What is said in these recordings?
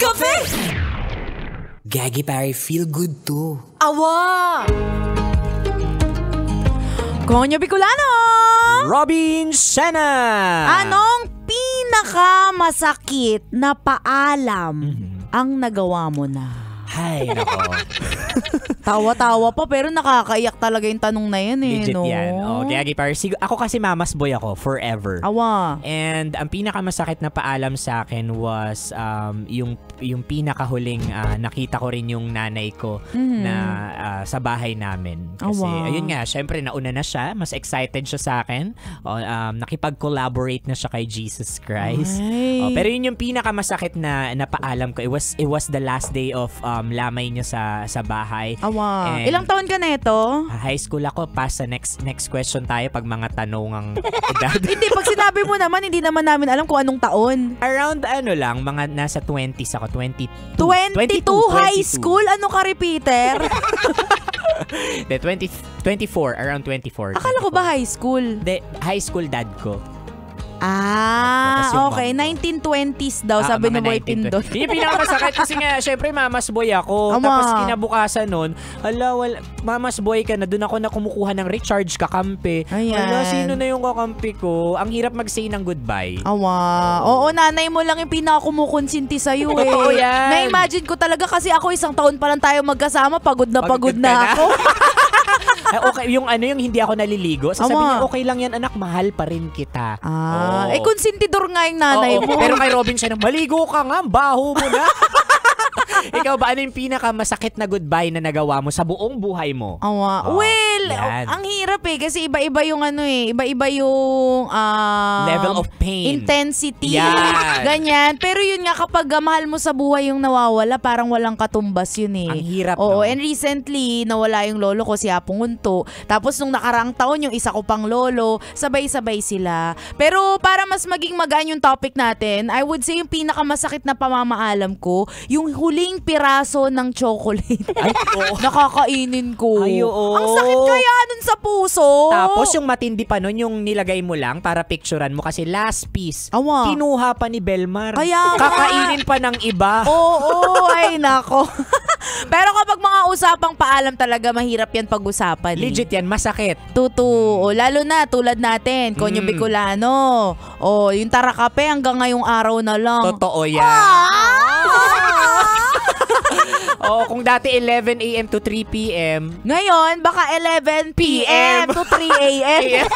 Kape! Gagi pare, feel good too. Awa! Konyo Bicolano! Robin Sena! Anong pinakamasakit na paalam ang nagawa mo na? Hay, nako. Tawa-tawa pa pero nakakaiyak talaga yung tanong na yan eh. Legit no? yan. Gagi pare, ako kasi mamas boy ako forever. Awa. And ang pinakamasakit na paalam sa akin was yung pinakahuling nakita ko rin yung nanay ko na sa bahay namin. Kasi ayun nga, syempre nauna na siya, mas excited siya sa akin. Nakipag-collaborate na siya kay Jesus Christ. Pero yun yung pinakamasakit na paalam ko. It was the last day of lamay niya sa bahay. Awa. Ilang taon ka na ito? High school ako. Pass sa next question tayo pag mga tanong edad. Hindi, pag sinabi mo naman, hindi naman namin alam kung anong taon. Around lang, mga nasa 20s ako. 22 high school? Ano ka, repeater? 24. Around 24. Akala ko ba high school? High school dad ko. Okay. 1920s daw, sabi ni Boy Pindot. Yung pinakamasakit kasi nga, syempre mamas boy ako. Tapos kinabukasan nun, mamas boy ka na, dun ako na kumukuha ng recharge kakampi. Sino na yung kakampi ko? Ang hirap mag-say ng goodbye. Oo, nanay mo lang yung pinakakumukonsinti sa'yo eh. Totoo yan. Na-imagine ko talaga kasi ako isang taon pa lang tayo magkasama, pagod na ako. Okay, yung hindi ako naliligo. Sasabihin niya, okay lang yan anak, mahal pa rin kita. Konsentidor nga yung nanay mo. Pero kay Robin siya, maligo ka nga, baho mo na. Ikaw ba, ano yung pinakamasakit na goodbye na nagawa mo sa buong buhay mo? Ang hirap eh. Kasi iba-iba yung iba-iba yung level of pain. Intensity. Ganyan. Pero yun nga, kapag mahal mo sa buhay yung nawawala, parang walang katumbas yun eh. Ang hirap, and recently, nawala yung lolo ko, si Apong Unto. Tapos nung nakaraang taon, yung isa ko pang lolo, sabay-sabay sila. Pero para mas maging magaan yung topic natin, I would say yung pinakamasakit na pamamaalam ko, yung huling piraso ng chocolate. Nakakainin ko. Ang sakit kaya nun sa puso. Tapos yung matindi pa nun, yung nilagay mo lang para picturean mo kasi last piece, kinuha pa ni Belmar. Kakainin pa ng iba. Ay nako. Pero kapag mga usapang paalam talaga, mahirap yan pag-usapan. Legit yan, masakit. Lalo na tulad natin, Konyo Bicolano. Yung Tarakape hanggang ngayong araw na lang. Totoo yan. Kung dati 11 a.m. to 3 p.m. Ngayon, baka 11 p.m. to 3 a.m.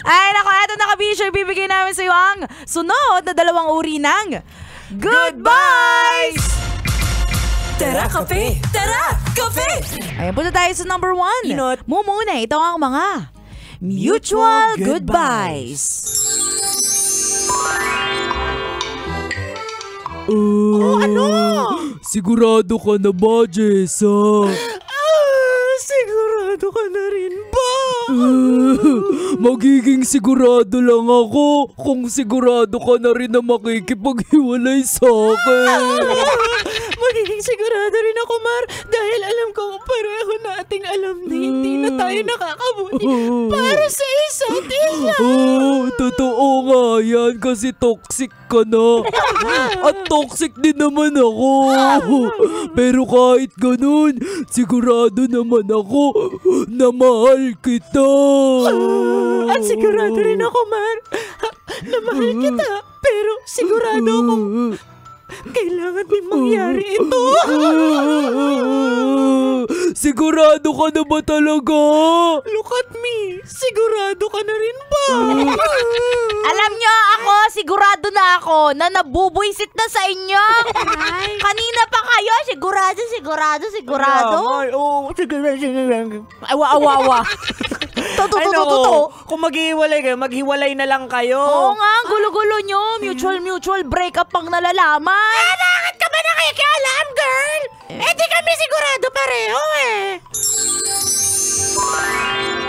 Ay, nako, eto na kabisyo. Ibibigay namin sa iyo ang sunod na 2 uri ng goodbyes! Tara, kape! Tara, kape! Ayan, punta tayo sa number 1. Inot. Muna, ito ang mga mutual goodbyes. Ano? Sigurado ka na ba, Jessa? Sigurado ka na rin ba? Magiging sigurado lang ako kung sigurado ka na rin na makikipaghiwalay sa akin. Magiging sigurado rin ako, Mar, dahil alam ko pareho nating alam na hindi na tayo nakakabuti para sa isa't isa. Totoo nga yan kasi toxic ka na. At toxic din naman ako. Pero kahit ganun, sigurado naman ako na mahal kita. At sigurado rin ako, Mar, na mahal kita. Pero sigurado akong kailangan din mangyari ito. Sigurado ka na ba talaga? Look at me. Sigurado ka na rin ba? Alam nyo, ako, sigurado na ako na nabubuisit na sa inyo. Kanina pa kayo, sigurado. Awa. Totoo. Kung maghiwalay kayo, maghiwalay na lang kayo. Oo nga, gulo-gulo nyo. Mutual breakup pang nalalaman. Bakit ka ba nakikialam, girl? Di kami sigurado pareho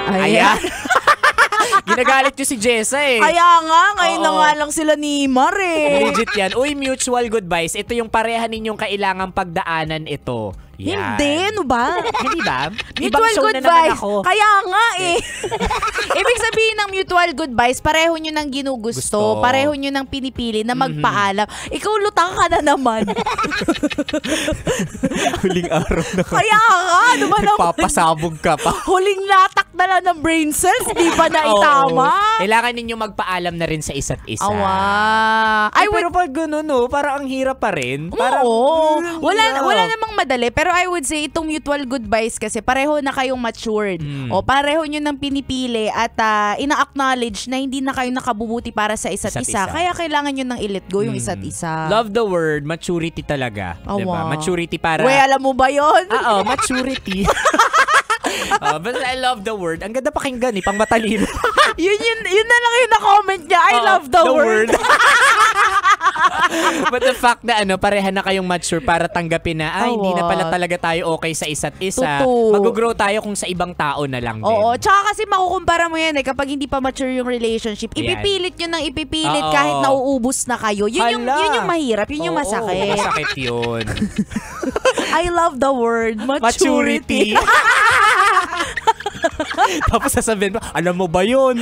Ayan. Ginagalit nyo si Jessa eh. Kaya nga, ngayon na nga lang sila ni Mar eh. Legit yan. Uy, mutual goodbyes. Ito yung pareha ninyong kailangang pagdaanan ito. Yan. Hindi, ano ba? Hindi ba? Mutual Ibang show good na naman vibes. ako. Kaya nga eh. Ibig sabihin ng mutual good vibes, pareho nyo nang ginugusto. Gusto. Pareho nyo nang pinipili na magpaalam. Ikaw lutang ka na naman. Huling araw na ka. Kaya nga, ano ba naman? Papasabog ka pa. Huling latak na lang ng brain cells, di ba na itama? Oo. Kailangan ninyo magpaalam na rin sa isa't isa. Awa. Ay, pero pag gano'n, no, parang ang hirap pa rin. Parang, Oo. hirap. Wala namang madali. Pero I would say, itong mutual goodbyes kasi pareho na kayong matured. O pareho nyo nang pinipili at ina-acknowledge na hindi na kayo nakabubuti para sa isa't isa. Kaya kailangan nyo nang i-let go yung isa't isa. Love the word, maturity talaga. Awa. Diba? Maturity para... Uy, alam mo ba yun? Oo, maturity. But I love the word. Ang ganda pakinggan eh, pang matalino. yun na lang yung na-comment niya. I love the word. But the fact na pareha na kayong mature para tanggapin na, hindi na pala talaga tayo okay sa isa't isa. Totoo. Mag-grow tayo kung sa ibang tao na lang din. Oo, tsaka kasi makukumpara mo yan kapag hindi pa mature yung relationship. Yan. Ipipilit nyo nang ipipilit Oo. kahit nauubos na kayo. Yun yung mahirap, yun yung Oo, masakit. masakit yun. I love the word maturity. Tapos sasabihin mo, alam mo ba yun?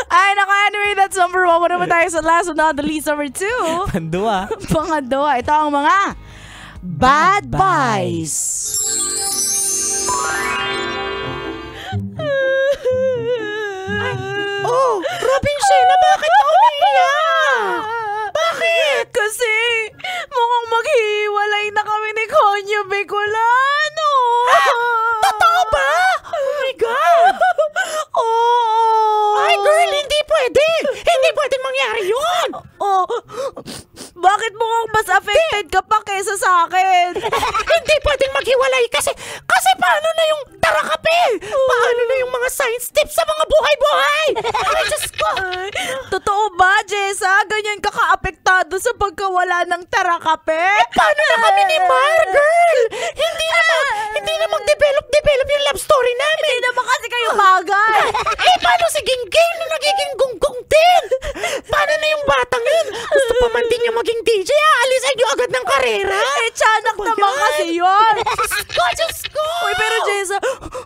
Ay, anyway, that's number 1. Muna naman tayo sa last but not the least, number 2. Pandua. Pangadwa, ito ang mga bad buys. Oh, Robin Sheila, bakit ka umiiyak? Bakit? Kasi mukhang maghiwalay na kami ni Konyo Bicolano. Totoo ba? Oh my God! Oh! Ay, girl, hindi pwede! Hindi pwedeng mangyari yun! Oh, bakit mukhang mas affected ka pa kesa sa akin? Hindi pwedeng maghiwalay kasi paano na yung tarakape? Paano na yung mga science tips sa mga buhay-buhay? Ay, Diyos ko! Totoo ba, Jessa? Ganyan ka ka-apektado sa pagkawala ng tarakape? Paano na kami ni Mar, girl? Hindi na mag-develop yung love story namin. Hindi naman kasi kayo bagay. Paano si Gingging na nagiging gunggong din? Paano na yung batang yun? Gusto pa man din yung maging DJ, alisan nyo agad ng karera? Tiyanak naman kasi yun. Diyos ko! Uy, pero Jessa,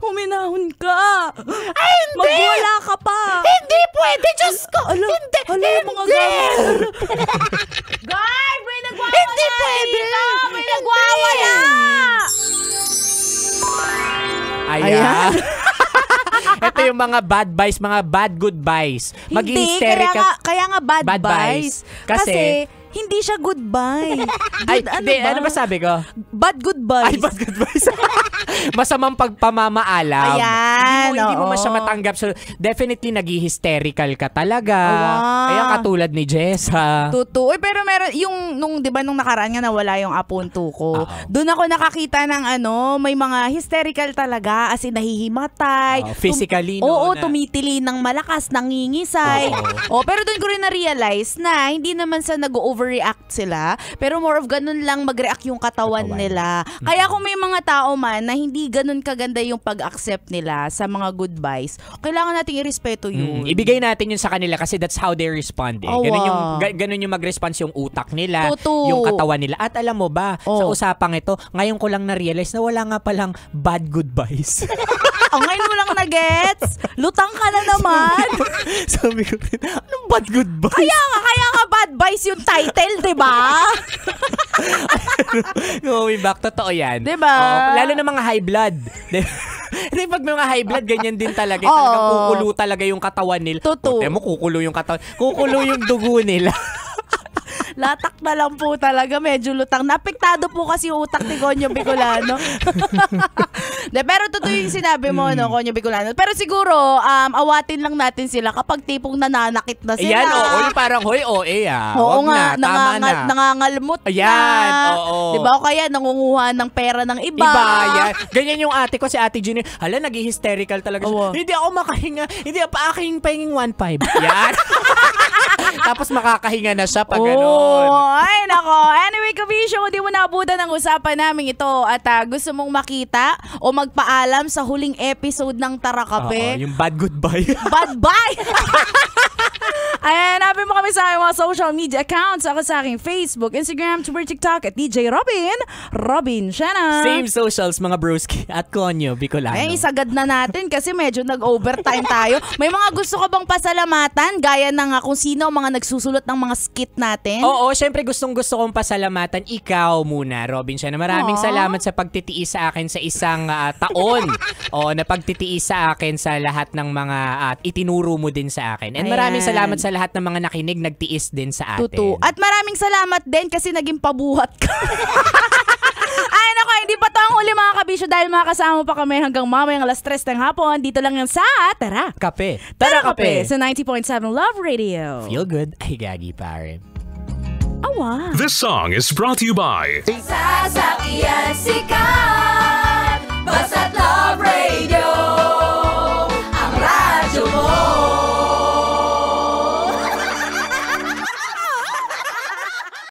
huminahon ka. Ay, hindi! Magwala ka pa. Hindi pwede, Diyos ko! Hindi! Mga girl! Guard, may nagwawala! Hindi pwede! May nagwawala! Ayan. Ito yung mga bad buys, mga bad good buys. Hindi, kaya nga bad buys. Kasi hindi siya goodbye. Ay, ano ba sabi ko? Bad goodbyes. Ay, bad goodbyes. Masamang pagpamamaalam. Ayan, Hindi mo oo. siya matanggap. So, definitely nag-hysterical ka talaga. Wow. Kaya katulad ni Jessa. Totoo. Pero meron, di ba nung nakaraan nga nawala yung apunto ko. Doon ako nakakita ng may mga hysterical talaga. As in, nahihimatay. Physically, Oo, tumitili ng malakas, nangingisay. Pero doon ko rin na-realize na hindi naman sa nag-overreact sila. Pero more of ganun lang mag-react yung katawan nila. Kaya kung may mga tao man na hindi ganun kaganda yung pag-accept nila sa mga goodbyes, kailangan nating irespeto yun. Ibigay natin yun sa kanila kasi that's how they respond. Ganun yung mag-response yung utak nila, yung katawan nila. At alam mo ba, sa usapang ito, ngayon ko lang na-realize na wala nga palang bad goodbyes. Ngayon mo lang na-gets? Lutang ka na naman. Sabi ko rin, anong bad goodbyes? Kaya nga bad buys yung title, diba? Going back, totoo yan. Diba? Lalo na mga high blood. Hindi, pag mga high blood, ganyan din talaga. Talagang kukulo talaga yung katawan nila. Totoo. Mo, kukulo yung katawan. Kukulo yung dugo nila. Latak na lang po talaga, medyo lutang. Napektado po kasi yung utak ni Konyo Bicolano. Pero totoo yung sinabi mo, Konyo Bicolano. Pero siguro, awatin lang natin sila kapag tipong nananakit na sila. Ayan, yung parang, Oo wag nga, na, tama na. nangangalmot Ayan, na. oo. Diba? O kaya nangunguha ng pera ng iba. Yan. Ganyan yung ate ko, si Ate Ginny. Hala, nag-hysterical talaga siya. Hindi ako makahinga. Hindi pa aking pahinging 1.5. Yan. Tapos makakahinga na siya pag Ay, nako. Anyway, kabisyo, kung di mo naabutan ang usapan namin ito at gusto mong makita o magpaalam sa huling episode ng Tara Kape, Yung bad goodbye. bad bye! Ayan, hanapin mo kami sa aking mga social media accounts. Ako sa aking Facebook, Instagram, Twitter, TikTok at DJ Robin Shanna. Same socials, mga broski. At Konyo, Bicolano. Eh, isagad na natin kasi medyo nag-overtime tayo. May mga gusto ka bang pasalamatan? Gaya ng kung sino ang mga nagsusulot ng mga skit natin? Oo, syempre gusto kong pasalamatan ikaw muna, Robin Shanna. Maraming salamat sa pagtitiis sa akin sa isang taon. Na pagtitiis sa akin sa lahat ng mga itinuro mo din sa akin. And maraming salamat sa lahat ng mga nakinig, nagtiis din sa atin. Tutu. At maraming salamat din kasi naging pabuhat ka. Ay, nako, hindi pa to ang huli mga kabisyo dahil makakasama pa kami hanggang mamayang alas 3 ng hapon. Dito lang yan sa Tara Kape. Tara Kape sa 90.7 Love Radio. Feel good. Ay, gagi pare. Awa. This song is brought to you by Sasakyan